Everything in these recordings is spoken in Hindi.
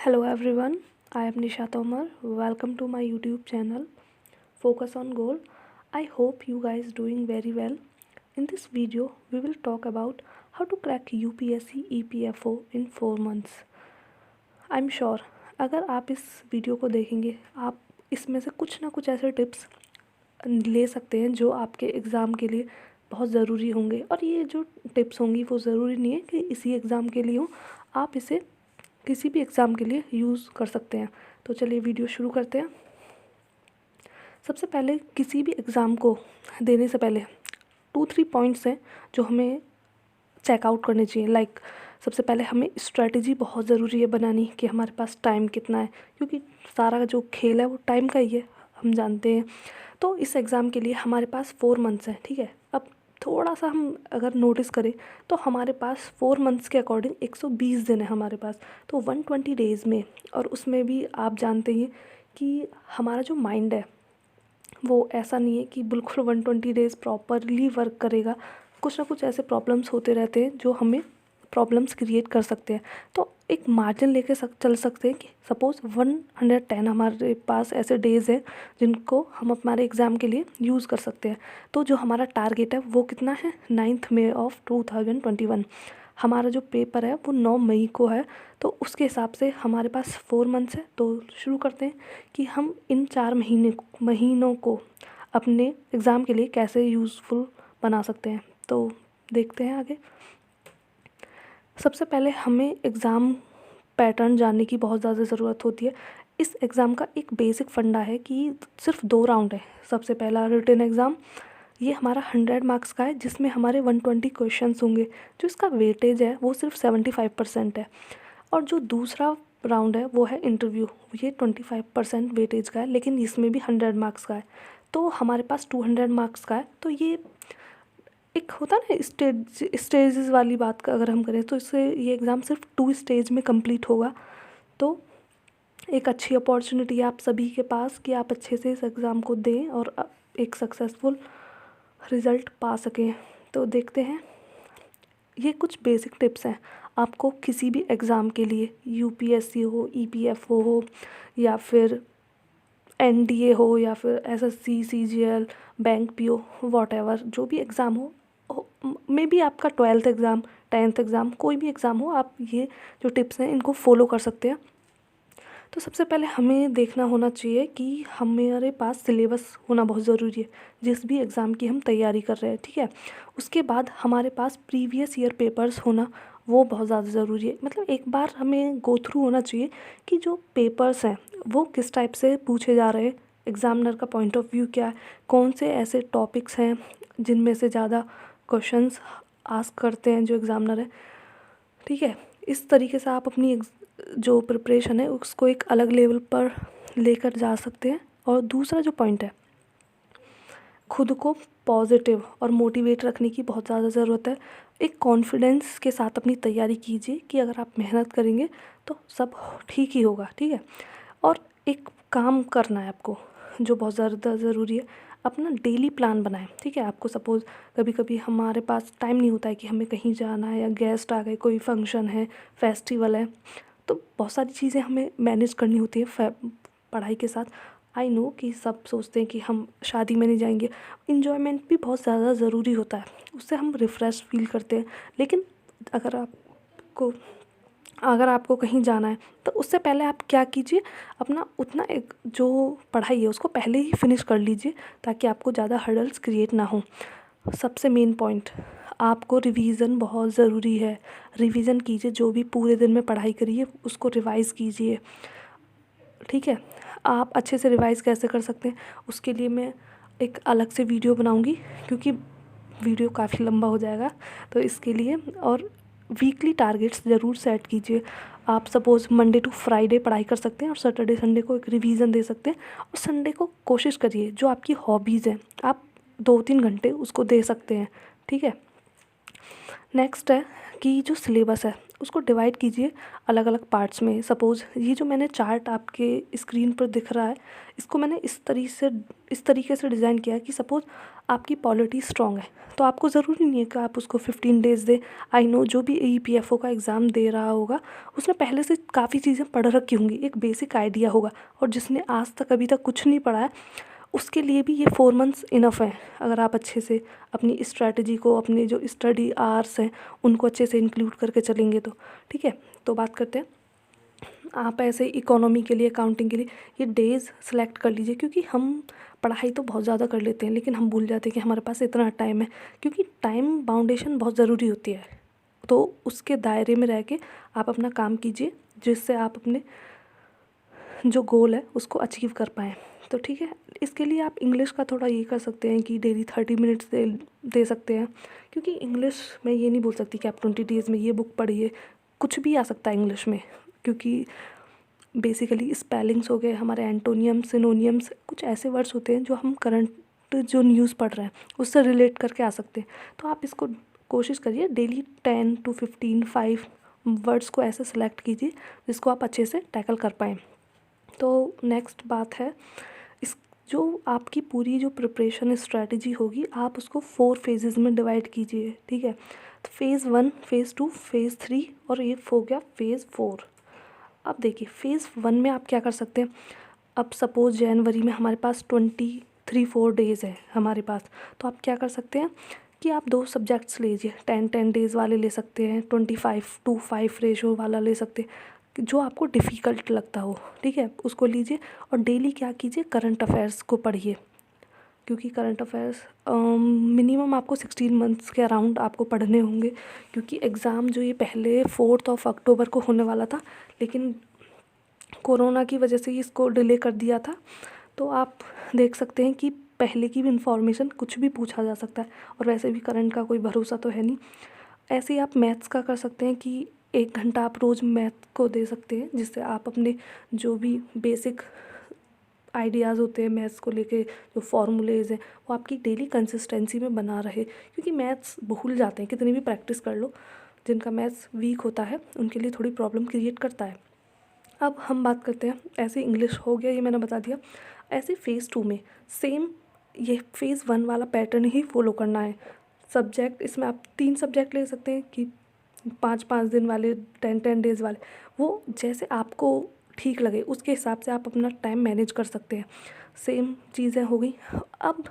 Hello everyone, I am Nisha Tomar. Welcome to my YouTube channel Focus on Goal. I hope you guys doing very well. In this video, we will talk about how to crack UPSC EPFO in 4 months. I'm sure अगर आप इस वीडियो को देखेंगे आप इसमें से कुछ ना कुछ ऐसे टिप्स ले सकते हैं जो आपके एग्ज़ाम के लिए बहुत ज़रूरी होंगे। और ये जो टिप्स होंगी वो ज़रूरी नहीं है कि इसी एग्ज़ाम के लिए हो, आप इसे किसी भी एग्ज़ाम के लिए यूज़ कर सकते हैं। तो चलिए वीडियो शुरू करते हैं। सबसे पहले किसी भी एग्ज़ाम को देने से पहले 2-3 पॉइंट्स हैं जो हमें चेकआउट करने चाहिए। लाइक सबसे पहले हमें स्ट्रेटजी बहुत ज़रूरी है बनानी कि हमारे पास टाइम कितना है, क्योंकि सारा जो खेल है वो टाइम का ही है, हम जानते हैं। तो इस एग्ज़ाम के लिए हमारे पास 4 मंथ्स हैं, ठीक है। अब थोड़ा सा हम अगर नोटिस करें तो हमारे पास 4 मंथ्स के अकॉर्डिंग 120 दिन है हमारे पास, तो 120 डेज़ में। और उसमें भी आप जानते हैं कि हमारा जो माइंड है वो ऐसा नहीं है कि बिल्कुल 120 डेज़ प्रॉपरली वर्क करेगा। कुछ ना कुछ ऐसे प्रॉब्लम्स होते रहते हैं जो हमें प्रॉब्लम्स क्रिएट कर सकते हैं। तो एक मार्जिन लेके चल सकते हैं कि सपोज़ 110 हमारे पास ऐसे डेज़ हैं जिनको हम हमारे एग्ज़ाम के लिए यूज़ कर सकते हैं। तो जो हमारा टारगेट है वो कितना है, 9 मई ऑफ 2021। हमारा जो पेपर है वो 9 मई को है, तो उसके हिसाब से हमारे पास 4 मंथ्स है। तो शुरू करते हैं कि हम इन 4 महीनों को अपने एग्ज़ाम के लिए कैसे यूज़फुल बना सकते हैं। तो देखते हैं आगे। सबसे पहले हमें एग्ज़ाम पैटर्न जानने की बहुत ज़्यादा ज़रूरत होती है। इस एग्ज़ाम का एक बेसिक फंडा है कि सिर्फ 2 राउंड है। सबसे पहला रिटन एग्ज़ाम, ये हमारा 100 मार्क्स का है जिसमें हमारे 120 क्वेश्चंस होंगे। जो इसका वेटेज है वो सिर्फ 75% है। और जो दूसरा राउंड है वो है इंटरव्यू, ये 25% वेटेज का है, लेकिन इसमें भी 100 मार्क्स का है। तो हमारे पास 200 मार्क्स का है। तो ये एक होता है ना स्टेजेस वाली बात का अगर हम करें तो इससे ये एग्ज़ाम सिर्फ 2 स्टेज में कंप्लीट होगा। तो एक अच्छी अपॉर्चुनिटी है आप सभी के पास कि आप अच्छे से इस एग्ज़ाम को दें और एक सक्सेसफुल रिज़ल्ट पा सकें। तो देखते हैं, ये कुछ बेसिक टिप्स हैं आपको किसी भी एग्ज़ाम के लिए, यूपीएससी हो, ईपीएफओ हो, या फिर एनडीए हो, या फिर SSC, CGL, bank PO, whatever जो भी एग्ज़ाम हो, मे बी आपका 12th एग्ज़ाम, 10th एग्ज़ाम, कोई भी एग्ज़ाम हो, आप ये जो टिप्स हैं इनको फॉलो कर सकते हैं। तो सबसे पहले हमें देखना होना चाहिए कि हमारे पास सिलेबस होना बहुत ज़रूरी है जिस भी एग्ज़ाम की हम तैयारी कर रहे हैं, ठीक है। उसके बाद हमारे पास प्रीवियस ईयर पेपर्स होना वो बहुत ज़्यादा ज़रूरी है। मतलब एक बार हमें गो थ्रू होना चाहिए कि जो पेपर्स हैं वो किस टाइप से पूछे जा रहे हैं, एग्ज़ामिनर का पॉइंट ऑफ व्यू क्या है, कौन से ऐसे टॉपिक्स हैं जिनमें से ज़्यादा क्वेश्चंस आस्क करते हैं जो एग्ज़ामिनर है, ठीक है। इस तरीके से आप अपनी जो प्रिपरेशन है उसको एक अलग लेवल पर लेकर जा सकते हैं। और दूसरा जो पॉइंट है, खुद को पॉजिटिव और मोटिवेट रखने की बहुत ज़्यादा ज़रूरत है। एक कॉन्फिडेंस के साथ अपनी तैयारी कीजिए कि अगर आप मेहनत करेंगे तो सब ठीक ही होगा, ठीक है। और एक काम करना है आपको जो बहुत ज़्यादा ज़रूरी है, अपना डेली प्लान बनाएं, ठीक है। आपको सपोज़ कभी कभी हमारे पास टाइम नहीं होता है कि हमें कहीं जाना है, या गेस्ट आ गए, कोई फंक्शन है, फेस्टिवल है, तो बहुत सारी चीज़ें हमें मैनेज करनी होती है पढ़ाई के साथ। आई नो कि सब सोचते हैं कि हम शादी में नहीं जाएंगे, इन्जॉयमेंट भी बहुत ज़्यादा ज़रूरी होता है, उससे हम रिफ़्रेश फील करते हैं। लेकिन अगर आपको कहीं जाना है तो उससे पहले आप क्या कीजिए, अपना उतना एक जो पढ़ाई है उसको पहले ही फिनिश कर लीजिए ताकि आपको ज़्यादा हर्डल्स क्रिएट ना हो। सबसे मेन पॉइंट, आपको रिवीज़न बहुत ज़रूरी है। रिवीज़न कीजिए, जो भी पूरे दिन में पढ़ाई करी है उसको रिवाइज़ कीजिए, ठीक है। आप अच्छे से रिवाइज़ कैसे कर सकते हैं उसके लिए मैं एक अलग से वीडियो बनाऊंगी, क्योंकि वीडियो काफ़ी लंबा हो जाएगा तो इसके लिए। और वीकली टारगेट्स ज़रूर सेट कीजिए। आप सपोज़ मंडे टू फ्राइडे पढ़ाई कर सकते हैं और सैटरडे संडे को एक रिवीजन दे सकते हैं। और संडे को कोशिश करिए जो आपकी हॉबीज़ हैं आप 2-3 घंटे उसको दे सकते हैं, ठीक है। नेक्स्ट है कि जो सिलेबस है उसको डिवाइड कीजिए अलग अलग पार्ट्स में। सपोज़ ये जो मैंने चार्ट आपके स्क्रीन पर दिख रहा है, इसको मैंने इस तरीके से डिज़ाइन किया है कि सपोज़ आपकी पॉलिटी स्ट्रॉन्ग है तो आपको ज़रूरी नहीं है कि आप उसको 15 डेज़ दें। आई नो जो भी EPFO का एग्ज़ाम दे रहा होगा उसने पहले से काफ़ी चीज़ें पढ़ रखी होंगी, एक बेसिक आइडिया होगा, और जिसने आज तक अभी तक कुछ नहीं पढ़ा है उसके लिए भी ये 4 मंथ्स इनफ है। अगर आप अच्छे से अपनी स्ट्रैटेजी को, अपने जो स्टडी आवर्स हैं उनको अच्छे से इंक्लूड करके चलेंगे तो ठीक है। तो बात करते हैं, आप ऐसे इकोनॉमी के लिए, अकाउंटिंग के लिए ये डेज़ सेलेक्ट कर लीजिए, क्योंकि हम पढ़ाई तो बहुत ज़्यादा कर लेते हैं लेकिन हम भूल जाते हैं कि हमारे पास इतना टाइम है, क्योंकि टाइम बाउंडेशन बहुत ज़रूरी होती है। तो उसके दायरे में रह के आप अपना काम कीजिए जिससे आप अपने जो गोल है उसको अचीव कर पाएँ। तो ठीक है, इसके लिए आप इंग्लिश का थोड़ा ये कर सकते हैं कि डेली 30 मिनट्स दे सकते हैं, क्योंकि इंग्लिश मैं ये नहीं बोल सकती कि आप 20 डेज़ में ये बुक पढ़िए, कुछ भी आ सकता है इंग्लिश में, क्योंकि बेसिकली स्पेलिंग्स हो गए, हमारे एंटोनियम्स, सिनोनियम्स, कुछ ऐसे वर्ड्स होते हैं जो हम करंट जो न्यूज़ पढ़ रहे हैं उससे रिलेट करके आ सकते हैं। तो आप इसको कोशिश करिए डेली 10 to 15 5 वर्ड्स को ऐसे सेलेक्ट कीजिए जिसको आप अच्छे से टैकल कर पाएँ। तो नेक्स्ट बात है, इस जो आपकी पूरी जो प्रिपरेशन स्ट्रेटजी होगी आप उसको 4 फेजेज़ में डिवाइड कीजिए, ठीक है। तो फेज़ 1, फेज़ 2, फेज़ 3 और ये हो गया फेज़ 4। अब देखिए फेज़ 1 में आप क्या कर सकते हैं। अब सपोज़ जनवरी में हमारे पास 23-4 डेज़ है हमारे पास, तो आप क्या कर सकते हैं कि आप 2 सब्जेक्ट्स लीजिए, 10-10 डेज़ वाले ले सकते हैं, 25-5 रेशो वाला ले सकते हैं, जो आपको डिफ़िकल्ट लगता हो, ठीक है, उसको लीजिए। और डेली क्या कीजिए, करंट अफेयर्स को पढ़िए, क्योंकि करंट अफेयर्स मिनिमम आपको 16 मंथ्स के अराउंड आपको पढ़ने होंगे, क्योंकि एग्ज़ाम जो ये पहले 4 अक्टूबर को होने वाला था लेकिन कोरोना की वजह से इसको डिले कर दिया था। तो आप देख सकते हैं कि पहले की भी इंफॉर्मेशन कुछ भी पूछा जा सकता है, और वैसे भी करंट का कोई भरोसा तो है नहीं। ऐसे ही आप मैथ्स का कर सकते हैं कि 1 घंटा आप रोज़ मैथ को दे सकते हैं, जिससे आप अपने जो भी बेसिक आइडियाज़ होते हैं मैथ्स को लेके, जो फॉर्मूलेज़ हैं वो आपकी डेली कंसिस्टेंसी में बना रहे, क्योंकि मैथ्स भूल जाते हैं कितनी भी प्रैक्टिस कर लो। जिनका मैथ्स वीक होता है उनके लिए थोड़ी प्रॉब्लम क्रिएट करता है। अब हम बात करते हैं, ऐसे इंग्लिश हो गया, ये मैंने बता दिया। ऐसे फेज़ 2 में सेम ये फेज़ 1 वाला पैटर्न ही फॉलो करना है। सब्जेक्ट, इसमें आप 3 सब्जेक्ट ले सकते हैं कि 5-5 दिन वाले, 10-10 डेज़ वाले, वो जैसे आपको ठीक लगे उसके हिसाब से आप अपना टाइम मैनेज कर सकते हैं। सेम चीज़ें हो गई। अब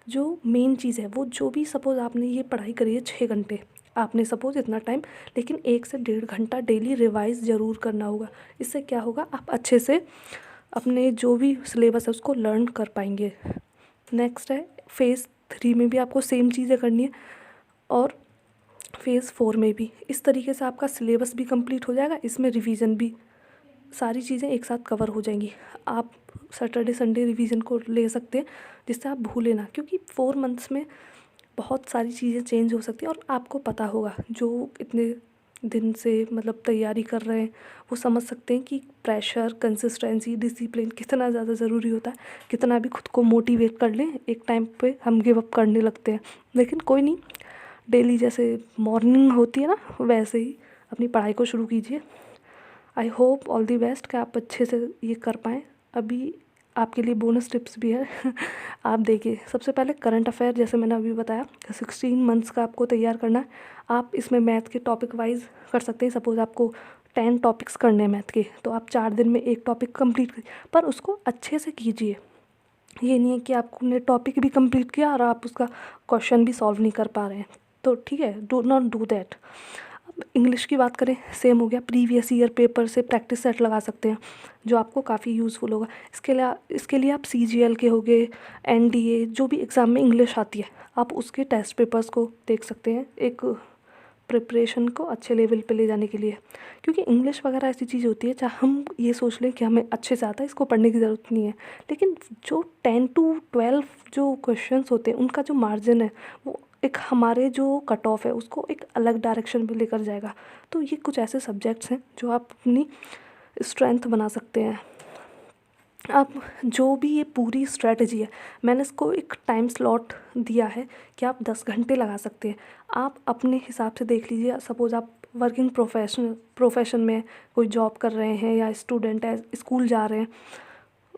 जो मेन चीज़ है वो, जो भी सपोज़ आपने ये पढ़ाई करी है 6 घंटे, आपने सपोज़ इतना टाइम, लेकिन 1 से 1.5 घंटा डेली रिवाइज़ ज़रूर करना होगा। इससे क्या होगा, आप अच्छे से अपने जो भी सिलेबस है उसको लर्न कर पाएंगे। नेक्स्ट है फेज़ 3 में भी आपको सेम चीज़ें करनी है, और फेज़ 4 में भी। इस तरीके से आपका सिलेबस भी कंप्लीट हो जाएगा, इसमें रिवीजन भी, सारी चीज़ें एक साथ कवर हो जाएंगी। आप सैटरडे संडे रिवीजन को ले सकते हैं जिससे आप भूलें ना, क्योंकि 4 मंथ्स में बहुत सारी चीज़ें चेंज हो सकती हैं, और आपको पता होगा जो इतने दिन से मतलब तैयारी कर रहे हैं वो समझ सकते हैं कि प्रेशर, कंसिस्टेंसी, डिसिप्लिन कितना ज़्यादा ज़रूरी होता है। कितना भी खुद को मोटिवेट कर लें, एक टाइम पे हम गिव अप करने लगते हैं, लेकिन कोई नहीं, डेली जैसे मॉर्निंग होती है ना वैसे ही अपनी पढ़ाई को शुरू कीजिए। I hope all the best कि आप अच्छे से ये कर पाएँ। अभी आपके लिए बोनस टिप्स भी है आप देखिए, सबसे पहले करंट अफेयर जैसे मैंने अभी बताया 16 मंथ्स का आपको तैयार करना है। आप इसमें मैथ के टॉपिक वाइज कर सकते हैं। सपोज़ आपको 10 टॉपिक्स करने हैं मैथ के, तो आप 4 दिन में एक टॉपिक कंप्लीट कीजिए, पर उसको अच्छे से कीजिए। ये नहीं है कि आपने टॉपिक भी कंप्लीट किया और आप उसका क्वेश्चन भी सॉल्व नहीं कर पा रहे हैं, तो ठीक है, डू नॉट डू दैट। अब इंग्लिश की बात करें, सेम हो गया, प्रीवियस ईयर पेपर से प्रैक्टिस सेट लगा सकते हैं जो आपको काफ़ी यूज़फुल होगा। इसके लिए आप CGL के हो गए, NDA, जो भी एग्ज़ाम में इंग्लिश आती है आप उसके टेस्ट पेपर्स को देख सकते हैं, एक प्रिपरेशन को अच्छे लेवल पे ले जाने के लिए। क्योंकि इंग्लिश वगैरह ऐसी चीज़ होती है, चाहे हम ये सोच लें कि हमें अच्छे से आता है, इसको पढ़ने की ज़रूरत नहीं है, लेकिन जो 10 to 12 जो क्वेश्चंस होते हैं उनका जो मार्जिन है वो एक हमारे जो कट ऑफ है उसको एक अलग डायरेक्शन में लेकर जाएगा। तो ये कुछ ऐसे सब्जेक्ट्स हैं जो आप अपनी स्ट्रेंथ बना सकते हैं। अब जो भी ये पूरी स्ट्रेटजी है, मैंने इसको एक टाइम स्लॉट दिया है कि आप 10 घंटे लगा सकते हैं। आप अपने हिसाब से देख लीजिए, सपोज़ आप वर्किंग प्रोफेशन में कोई जॉब कर रहे हैं या स्टूडेंट है, स्कूल जा रहे हैं,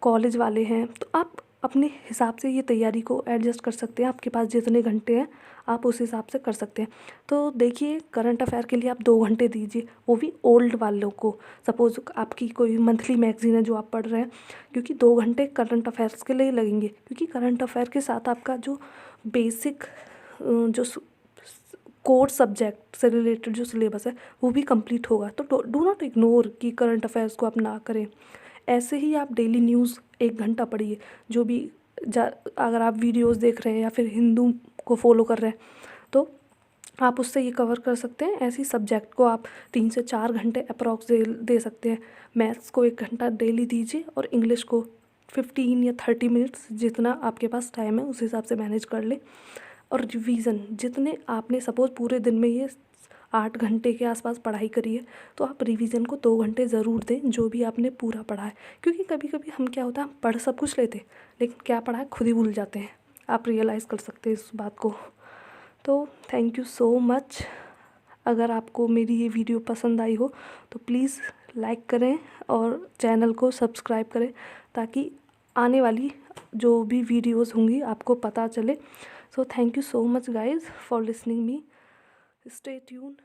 कॉलेज वाले हैं, तो आप अपने हिसाब से ये तैयारी को एडजस्ट कर सकते हैं। आपके पास जितने घंटे हैं आप उस हिसाब से कर सकते हैं। तो देखिए, करंट अफेयर के लिए आप 2 घंटे दीजिए, वो भी ओल्ड वालों को। सपोज़ आपकी कोई मंथली मैगज़ीन है जो आप पढ़ रहे हैं, क्योंकि 2 घंटे करंट अफेयर्स के लिए लगेंगे, क्योंकि करंट अफेयर के साथ आपका जो बेसिक जो कोर सब्जेक्ट से रिलेटेड जो सिलेबस है वो भी कंप्लीट होगा। तो डू नॉट इग्नोर कि करंट अफेयर्स को आप ना करें। ऐसे ही आप डेली न्यूज़ 1 घंटा पढ़िए। जो भी अगर आप वीडियोस देख रहे हैं या फिर हिंदू को फॉलो कर रहे हैं तो आप उससे ये कवर कर सकते हैं। ऐसे ही सब्जेक्ट को आप 3 से 4 घंटे अप्रॉक्स दे सकते हैं। मैथ्स को 1 घंटा डेली दीजिए और इंग्लिश को 15 या 30 मिनट्स, जितना आपके पास टाइम है उस हिसाब से मैनेज कर ले। और रिवीज़न जितने आपने सपोज़ पूरे दिन में ये 8 घंटे के आसपास पढ़ाई करी है, तो आप रिवीजन को 2 घंटे ज़रूर दें जो भी आपने पूरा पढ़ा है। क्योंकि कभी कभी हम क्या होता है, हम पढ़ सब कुछ लेते हैं लेकिन क्या पढ़ा है खुद ही भूल जाते हैं। आप रियलाइज़ कर सकते हैं इस बात को। तो थैंक यू सो मच। अगर आपको मेरी ये वीडियो पसंद आई हो तो प्लीज़ लाइक करें और चैनल को सब्सक्राइब करें, ताकि आने वाली जो भी वीडियोज़ होंगी आपको पता चले। So thank you so much guys for listening me. Stay tune.